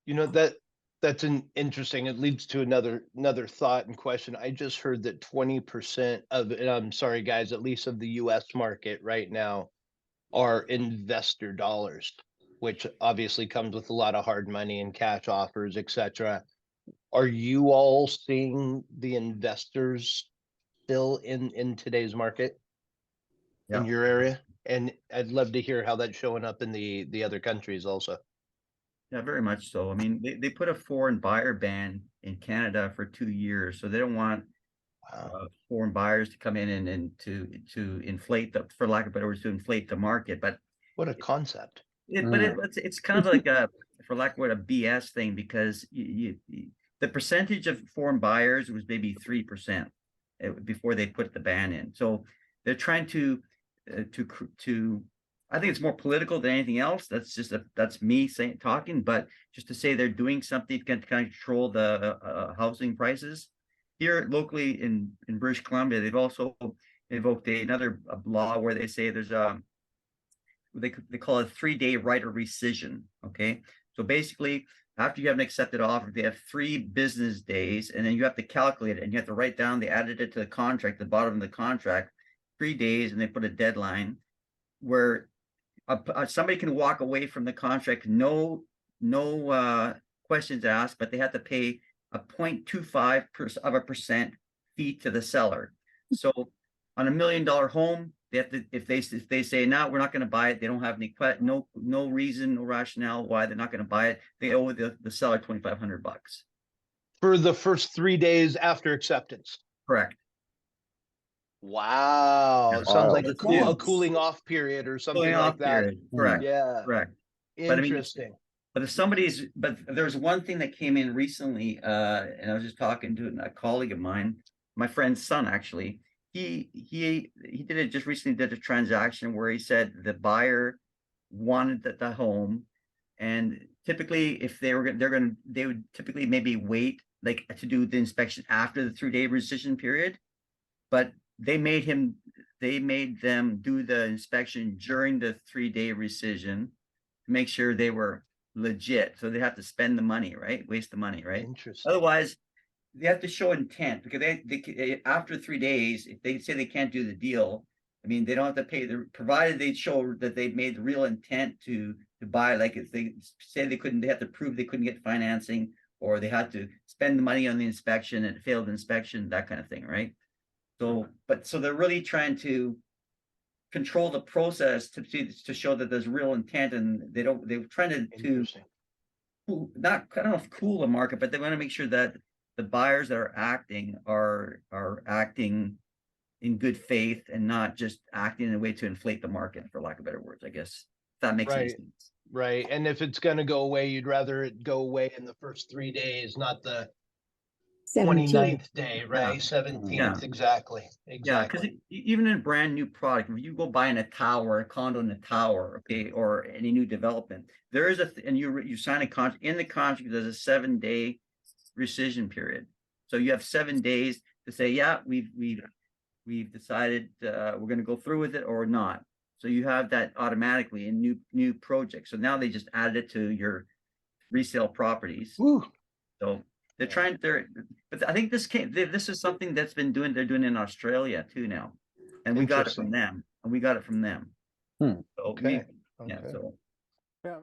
You know, that's an interesting, it leads to another thought and question. I just heard that 20% of, and I'm sorry guys, at least of the US market right now are investor dollars, which obviously comes with a lot of hard money and cash offers, etc. Are you all seeing the investors still in today's market in Yeah. your area? And I'd love to hear how that's showing up in the other countries also. Yeah, very much so. I mean, they put a foreign buyer ban in Canada for 2 years, so they don't want Wow, foreign buyers to come in and to inflate the, for lack of better words, to inflate the market. But what a concept. it's kind of like a, for lack of word, a BS thing, because the percentage of foreign buyers was maybe 3% before they put the ban in. So they're trying to I think it's more political than anything else. That's me saying, talking, but just to say they're doing something to kind of control the housing prices. Here locally in British Columbia, they've also invoked another law where they say there's they call it a 3-day right of rescission. Okay, so basically, after you have an accepted offer, they have 3 business days, and then you have to calculate it, and you have to write down. They added it to the contract, the bottom of the contract, 3 days, and they put a deadline where somebody can walk away from the contract, no questions asked, but they have to pay a 0.25% fee to the seller. So on $1 million home, they have to, if they say no, we're not going to buy it, they don't have any no reason, no rationale why they're not going to buy it, they owe the seller $2,500. For the first 3 days after acceptance. Correct. Wow. Sounds But like the a thing, cooling off period or cooling something like off that. period. Correct. Yeah. Correct. But I mean, Interesting. but if but there's one thing that came in recently, and I was just talking to a colleague of mine, my friend's son, actually. He did it just recently, did a transaction where he said the buyer wanted the home, and typically if they would typically maybe wait like to do the inspection after the 3-day rescission period, but they made them do the inspection during the 3-day rescission to make sure they were legit. So they have to spend the money, right? Waste the money, right? Interesting. Otherwise, they have to show intent, because they after 3 days, if they say they can't do the deal, I mean, they don't have to pay, provided they show that they've made the real intent to buy. Like if they say they couldn't, they have to prove they couldn't get financing, or they had to spend the money on the inspection and it failed inspection, that kind of thing, right? So they're really trying to control the process to show that there's real intent, and they're trying to Interesting. not, I don't know if cool the market, but they want to make sure that the buyers that are acting in good faith and not just acting in a way to inflate the market, for lack of better words, I guess, if that makes any Right. sense. Right. And if it's going to go away, you'd rather it go away in the first 3 days, not the 17. 29th day, Yeah, right? yeah, 17th. Exactly. yeah. Because Exactly. even in a brand new product, if you go buy in a tower, a condo in a tower, okay, or any new development, there is and you sign a contract. In the contract, there's a 7-day rescission period. So you have 7 days to say, yeah, we've decided we're going to go through with it or not. So you have that automatically in new projects. So now they just added it to your resale properties. Woo. So but I think this is something that's been they're doing in Australia too now, and we got it from Interesting. them, and we got it from them. Hmm. So Okay. yeah, Okay. so Yeah,